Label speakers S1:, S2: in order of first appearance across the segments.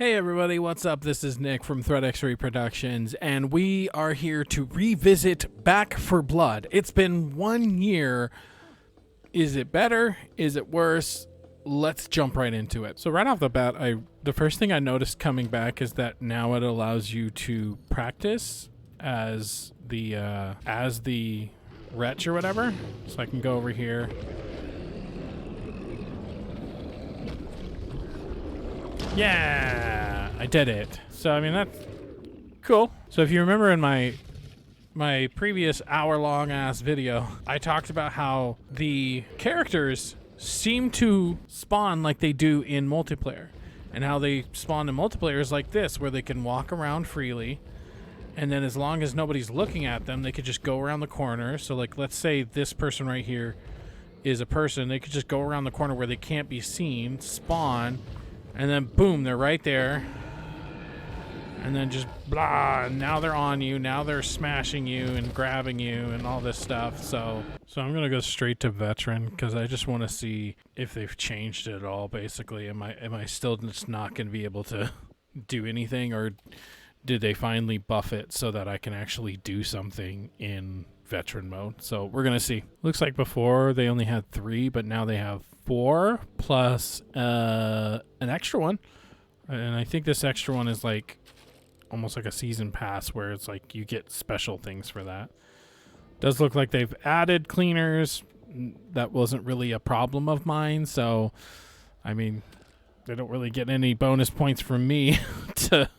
S1: Hey everybody, what's up? This is Nick from Threat X-Ray Productions, and we are here to revisit Back 4 Blood. It's been 1 year. Is it better? Is it worse? Let's jump right into it. So right off the bat, the first thing I noticed coming back is that now it allows you to practice as the wretch or whatever. So I can go over here. Yeah, I did it. So, I mean, that's cool. So if you remember in my previous hour-long ass video, I talked about how the characters seem to spawn like they do in multiplayer. And how they spawn in multiplayer is like this, where they can walk around freely. And then as long as nobody's looking at them, they could just go around the corner. So, like, let's say this person right here is a person. They could just go around the corner where they can't be seen, spawn, and then boom, they're right there. And then just blah, and now they're on you. Now they're smashing you and grabbing you and all this stuff. So I'm gonna go straight to veteran because I just want to see if they've changed it at all. Basically, am I still just not gonna be able to do anything, or did they finally buff it so that I can actually do something in veteran mode? So we're gonna see. Looks like before they only had 3, but now they have 4 plus an extra one, and I think this extra one is like almost like a season pass where it's like you get special things for that. Does look like they've added cleaners. That wasn't really a problem of mine, so I mean they don't really get any bonus points from me to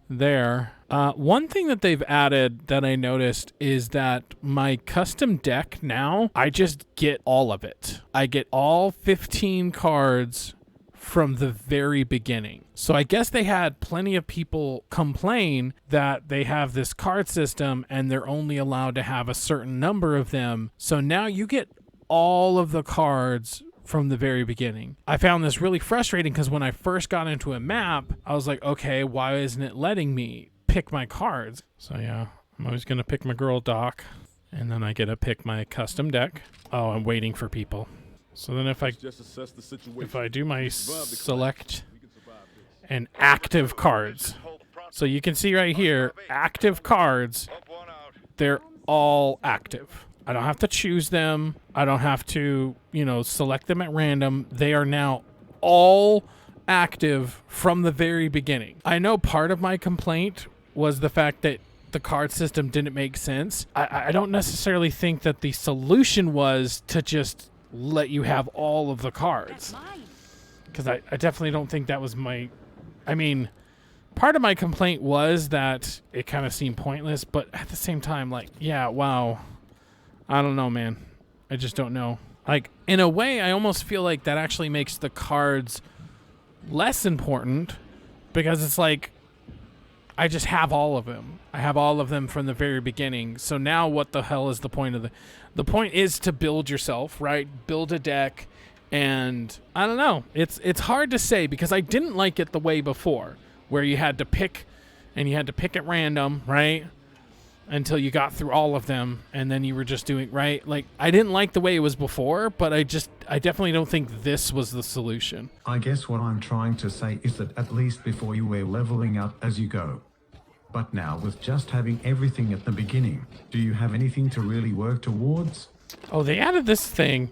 S1: there. One thing that they've added that I noticed is that my custom deck now, I just get all of it. I get all 15 cards from the very beginning. So I guess they had plenty of people complain that they have this card system and they're only allowed to have a certain number of them. So now you get all of the cards from the very beginning. I found this really frustrating because when I first got into a map, I was like, okay, why isn't it letting me pick my cards? So yeah, I'm always going to pick my girl Doc, and then I get to pick my custom deck. Oh, I'm waiting for people. So then if I do my select and active cards, so you can see right here, active cards, they're all active. I don't have to choose them. I don't have to, select them at random. They are now all active from the very beginning. I know part of my complaint was the fact that the card system didn't make sense. I don't necessarily think that the solution was to just let you have all of the cards. Because I definitely don't think that was part of my complaint was that it kind of seemed pointless, but at the same time, yeah, wow. I don't know, man. I just don't know. In a way, I almost feel like that actually makes the cards less important because it's like I just have all of them. I have all of them from the very beginning. So now what the hell is the point of the point is to build yourself, right? Build a deck, and I don't know. It's hard to say because I didn't like it the way before where you had to pick and you had to pick at random, right? Until you got through all of them, and then you were just doing, right? I didn't like the way it was before, but I definitely don't think this was the solution.
S2: I guess what I'm trying to say is that at least before you were leveling up as you go. But now with just having everything at the beginning, do you have anything to really work towards?
S1: Oh, they added this thing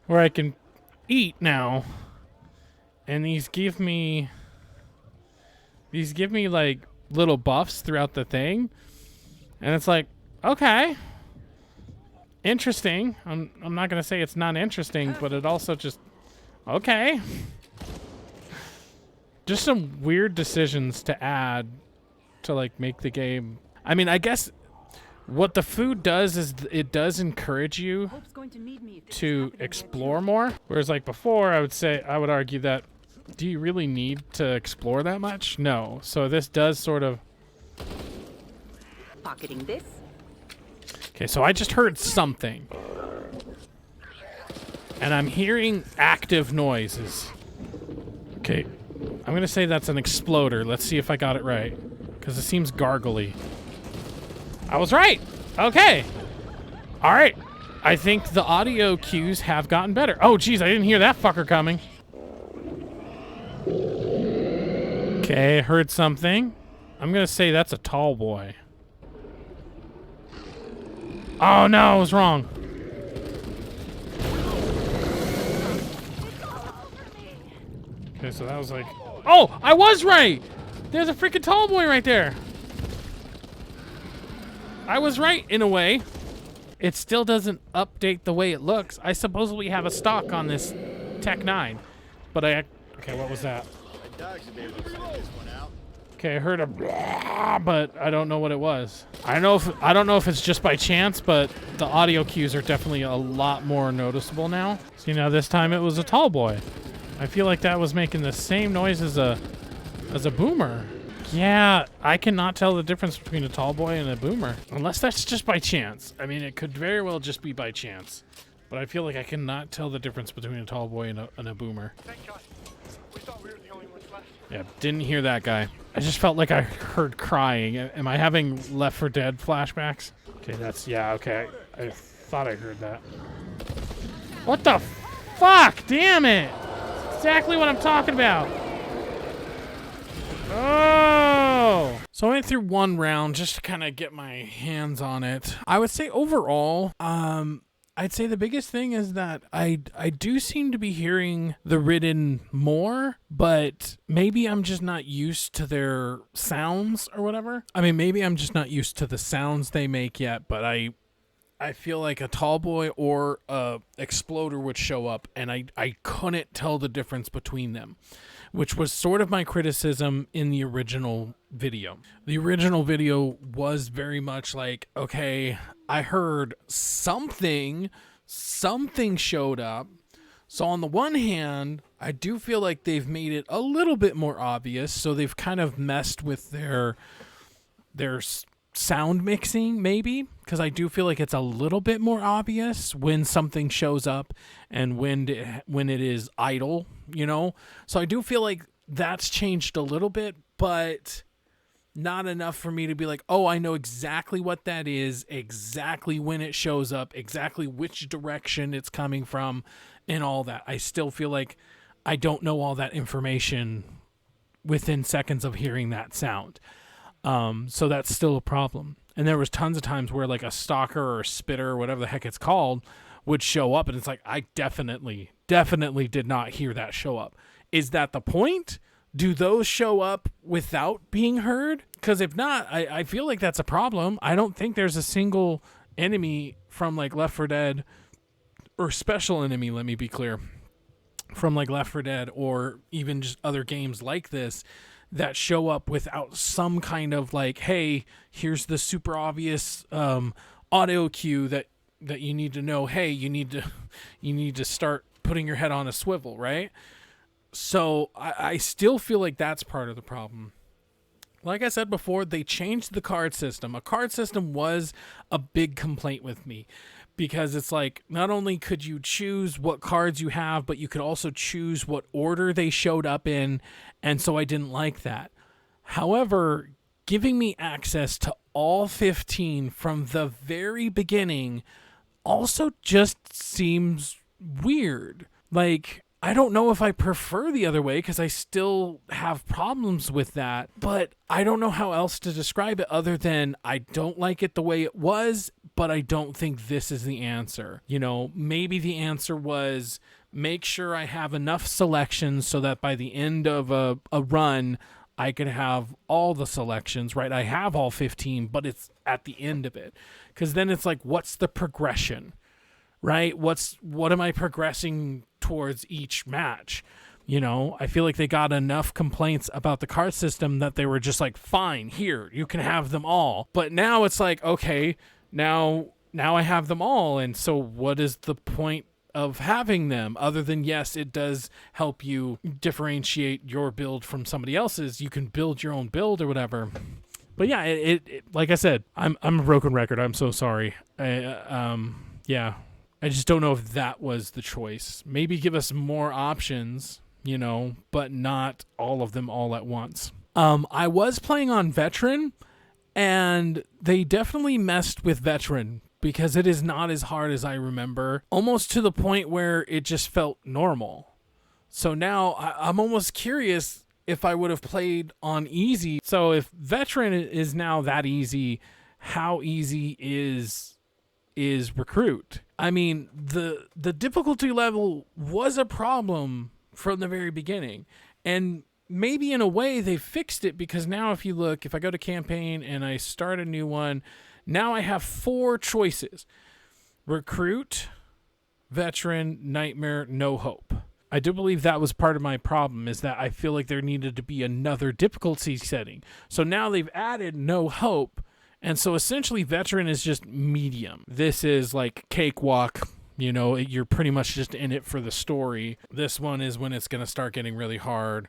S1: where I can eat now, and these give me like little buffs throughout the thing. And it's like, okay, interesting. I'm not going to say it's not interesting, but it also just, okay. Just some weird decisions to add to, make the game. I mean, I guess what the food does is it does encourage you to explore more. Whereas, before, I would argue that, do you really need to explore that much? No. So this does sort of...
S3: Pocketing this.
S1: Okay, so I just heard something. And I'm hearing active noises. Okay, I'm going to say that's an exploder. Let's see if I got it right. Because it seems gargly. I was right. Okay. All right. I think the audio cues have gotten better. Oh, geez, I didn't hear that fucker coming. Okay, heard something. I'm gonna say that's a tall boy. Oh no, I was wrong. Okay, so that was like... Oh, I was right! There's a freaking tall boy right there. I was right, in a way. It still doesn't update the way it looks. I suppose we have a stock on this Tech 9. But I... Okay, what was that? Okay, I heard a blah, but I don't know what it was. I don't know if it's just by chance, but the audio cues are definitely a lot more noticeable now. See, now this time it was a tall boy. I feel like that was making the same noise as a boomer. Yeah, I cannot tell the difference between a tall boy and a boomer. Unless that's just by chance. I mean, it could very well just be by chance. But I feel like I cannot tell the difference between a tall boy and a boomer.
S3: Thank God. We thought we were the only ones left.
S1: Yeah, didn't hear that guy. I just felt like I heard crying. Am I having Left 4 Dead flashbacks? Okay, okay. I thought I heard that. What the fuck? Damn it! Exactly what I'm talking about. Oh! So I went through one round just to kind of get my hands on it. I would say overall, I'd say the biggest thing is that I do seem to be hearing the Ridden more, but maybe I'm just not used to their sounds or whatever. I mean, maybe I'm just not used to the sounds they make yet, but I feel like a tall boy or a exploder would show up, and I couldn't tell the difference between them, which was sort of my criticism in the original video. The original video was very much like, okay, I heard something showed up. So on the one hand, I do feel like they've made it a little bit more obvious. So they've kind of messed with their sound mixing, maybe, because I do feel like it's a little bit more obvious when something shows up and when it is idle, you know? So I do feel like that's changed a little bit, but not enough for me to be like, oh, I know exactly what that is, exactly when it shows up, exactly which direction it's coming from, and all that. I still feel like I don't know all that information within seconds of hearing that sound. So that's still a problem. And there was tons of times where like a stalker or a spitter or whatever the heck it's called would show up, and it's like, I definitely did not hear that show up. Is that the point? Do those show up without being heard? Because if not, I feel like that's a problem. I don't think there's a single enemy from like Left 4 Dead, or special enemy, let me be clear, from like Left 4 Dead or even just other games like this that show up without some kind of like, hey, here's the super obvious audio cue that you need to know. Hey, you need to start putting your head on a swivel, right? So I still feel like that's part of the problem. Like I said before, they changed the card system. A card system was a big complaint with me, because it's like, not only could you choose what cards you have, but you could also choose what order they showed up in, and so I didn't like that. However, giving me access to all 15 from the very beginning also just seems weird. Like, I don't know if I prefer the other way, because I still have problems with that, but I don't know how else to describe it other than I don't like it the way it was, but I don't think this is the answer. You know, maybe the answer was make sure I have enough selections so that by the end of a run, I could have all the selections, right? I have all 15, but it's at the end of it. Because then it's like, what's the progression, right? What am I progressing towards each match? You know, I feel like they got enough complaints about the card system that they were just like, fine, here, you can have them all. But now it's like, okay, now I have them all, and so what is the point of having them other than, yes, it does help you differentiate your build from somebody else's. You can build your own build or whatever. But yeah, it like I said, I'm a broken record. I'm so sorry. Yeah, I just don't know if that was the choice. Maybe give us more options, you know, but not all of them all at once. I was playing on Veteran, and they definitely messed with Veteran, because it is not as hard as I remember, almost to the point where it just felt normal. So now I'm almost curious, if I would have played on easy. So if veteran is now that easy, how easy is recruit? I mean, the difficulty level was a problem from the very beginning, and maybe in a way they fixed it, because now if I go to campaign and I start a new one, now I have 4 choices: recruit, veteran, nightmare, no hope. I do believe that was part of my problem, is that I feel like there needed to be another difficulty setting. So now they've added no hope, and so essentially veteran is just medium. This is like cakewalk. You're pretty much just in it for the story. This one is when it's going to start getting really hard.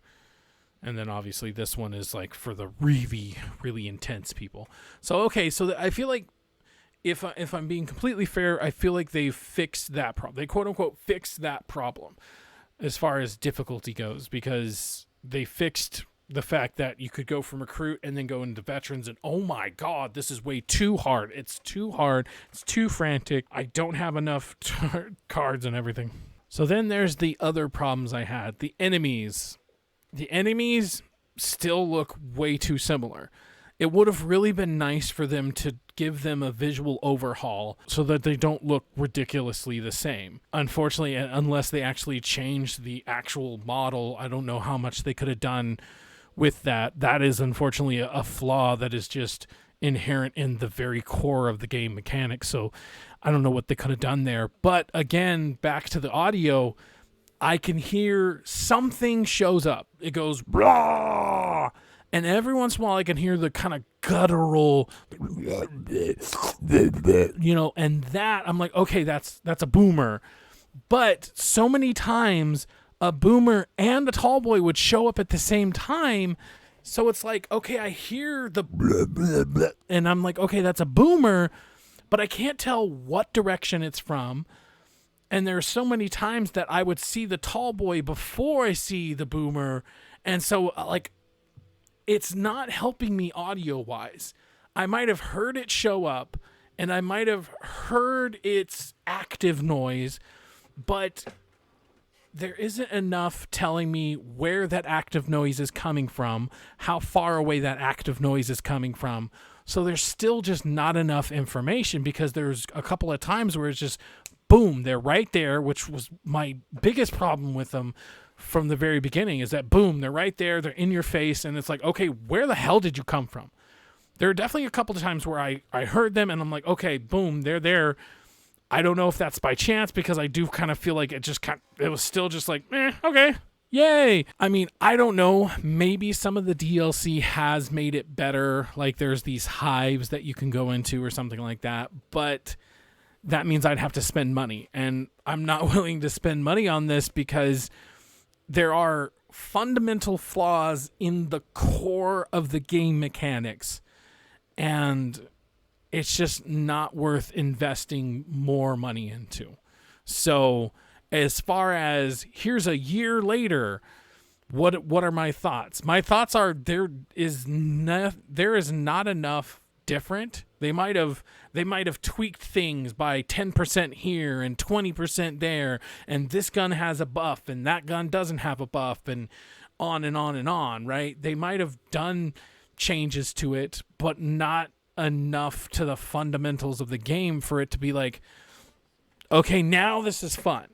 S1: And then obviously this one is like for the really, really intense people. So, okay, so I feel like if I'm being completely fair, I feel like they fixed that problem. They quote unquote fixed that problem as far as difficulty goes, because they fixed the fact that you could go from recruit and then go into veterans, and oh my god, this is way too hard. It's too hard. It's too frantic. I don't have enough cards and everything. So then there's the other problems I had. The enemies. The enemies still look way too similar. It would have really been nice for them to give them a visual overhaul so that they don't look ridiculously the same. Unfortunately, unless they actually changed the actual model, I don't know how much they could have done with that. That is unfortunately a flaw that is just inherent in the very core of the game mechanics. So I don't know what they could have done there. But again, back to the audio, I can hear something shows up. It goes, blah! And every once in a while I can hear the kind of guttural, and that, I'm like, okay, that's a boomer. But so many times a boomer and a tall boy would show up at the same time. So it's like, okay, I hear the blah, blah, blah, and I'm like, okay, that's a boomer, but I can't tell what direction it's from. And there are so many times that I would see the tall boy before I see the boomer. And so, like, it's not helping me audio-wise. I might have heard it show up, and I might have heard its active noise, but there isn't enough telling me where that active noise is coming from, how far away that active noise is coming from. So there's still just not enough information, because there's a couple of times where it's just, boom, they're right there, which was my biggest problem with them from the very beginning, is that, boom, they're right there, they're in your face, and it's like, okay, where the hell did you come from? There are definitely a couple of times where I heard them, and I'm like, okay, boom, they're there. I don't know if that's by chance, because I do kind of feel like it was still just like, okay, yay. I mean, I don't know. Maybe some of the DLC has made it better. Like there's these hives that you can go into or something like that. But that means I'd have to spend money. And I'm not willing to spend money on this, because there are fundamental flaws in the core of the game mechanics. And it's just not worth investing more money into. So as far as here's a year later, what are my thoughts? My thoughts are there is not enough different. They might have tweaked things by 10% here and 20% there, and this gun has a buff and that gun doesn't have a buff, and on and on and on, right? They might have done changes to it, but not enough to the fundamentals of the game for it to be like, okay, now this is fun.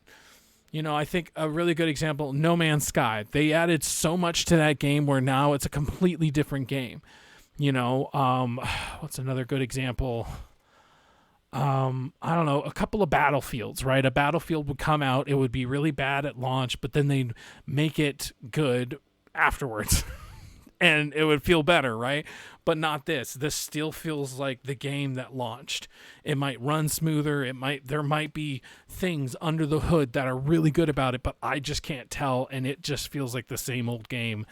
S1: I think a really good example, No Man's Sky. They added so much to that game where now it's a completely different game. What's another good example? I don't know, a couple of Battlefields, right? A Battlefield would come out, it would be really bad at launch, but then they'd make it good afterwards. And it would feel better, right? But not this. This still feels like the game that launched. It might run smoother. There might be things under the hood that are really good about it, but I just can't tell, and it just feels like the same old game.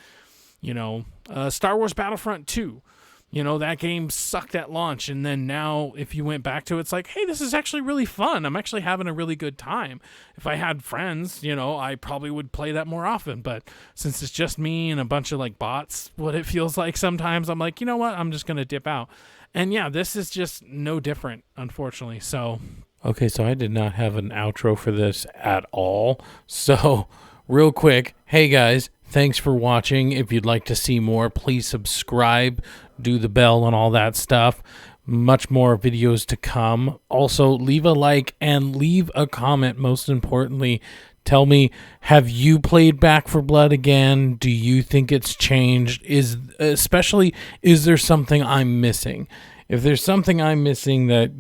S1: Star Wars Battlefront 2. That game sucked at launch, and then now if you went back to it, it's like, hey, this is actually really fun. I'm actually having a really good time. If I had friends, I probably would play that more often, but since it's just me and a bunch of like bots, what it feels like sometimes, I'm like, you know what, I'm just going to dip out. And yeah, this is just no different, unfortunately. So, okay, so I did not have an outro for this at all. So real quick, hey guys, Thanks for watching. If you'd like to see more, please subscribe, do the bell and all that stuff. Much more videos to come. Also, leave a like and leave a comment. Most importantly, tell me, have you played Back 4 Blood again? Do you think it's changed? Is there something I'm missing? If there's something I'm missing that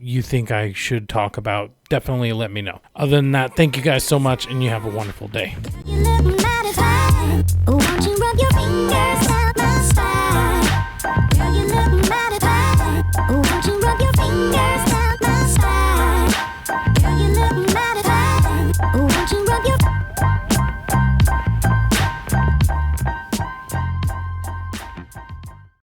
S1: you think I should talk about, definitely let me know. Other than that, thank you guys so much, and you have a wonderful day.
S4: You look mighty fine. Won't you rub your fingers